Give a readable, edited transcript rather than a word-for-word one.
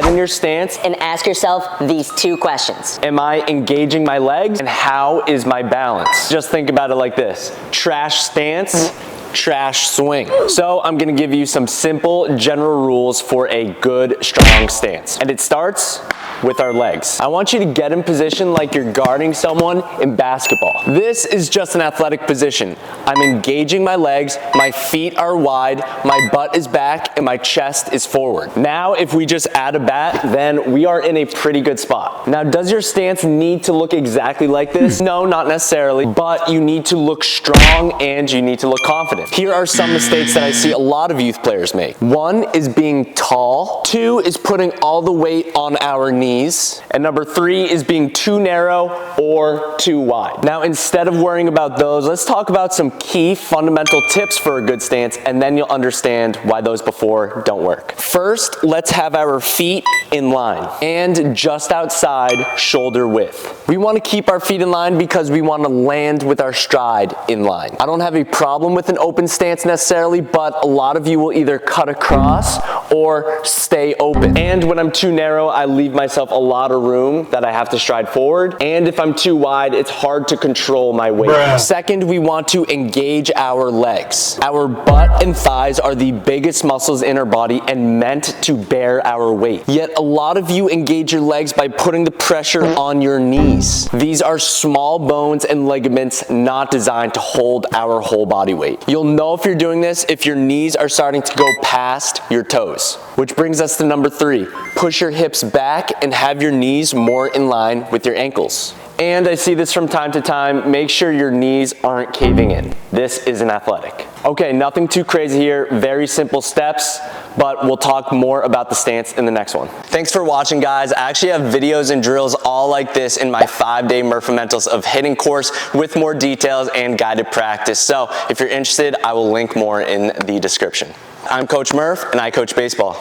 get in your stance and ask yourself these 2 questions. Am I engaging my legs? And how is my balance? Just think about it like this. Trash stance, trash swing. So I'm gonna give you some simple general rules for a good, strong stance. And it starts with our legs. I want you to get in position like you're guarding someone in basketball. This is just an athletic position. I'm engaging my legs, my feet are wide, my butt is back, and my chest is forward. Now, if we just add a bat, then we are in a pretty good spot. Now, does your stance need to look exactly like this? No, not necessarily, but you need to look strong and you need to look confident. Here are some mistakes that I see a lot of youth players make. 1 is being tall. 2 is putting all the weight on our knees. And number 3 is being too narrow or too wide. Now, instead of worrying about those, let's talk about some key fundamental tips for a good stance, and then you'll understand why those before don't work. First, let's have our feet in line and just outside shoulder width. We want to keep our feet in line because we want to land with our stride in line. I don't have a problem with an open stance necessarily, but a lot of you will either cut across or stay open. And when I'm too narrow, I leave myself a lot of room that I have to stride forward. And if I'm too wide, it's hard to control my weight. Second, we want to engage our legs. Our butt and thighs are the biggest muscles in our body and meant to bear our weight. Yet a lot of you engage your legs by putting the pressure on your knees. These are small bones and ligaments not designed to hold our whole body weight. You'll know if you're doing this if your knees are starting to go past your toes. Which brings us to number 3. Push your hips back and have your knees more in line with your ankles. And I see this from time to time, make sure your knees aren't caving in. This isn't athletic. Okay, nothing too crazy here, very simple steps, but we'll talk more about the stance in the next one. Thanks for watching, guys. I actually have videos and drills all like this in my 5-day MURPHamentals of Hitting course with more details and guided practice. So if you're interested, I will link more in the description. I'm Coach Murph and I coach baseball.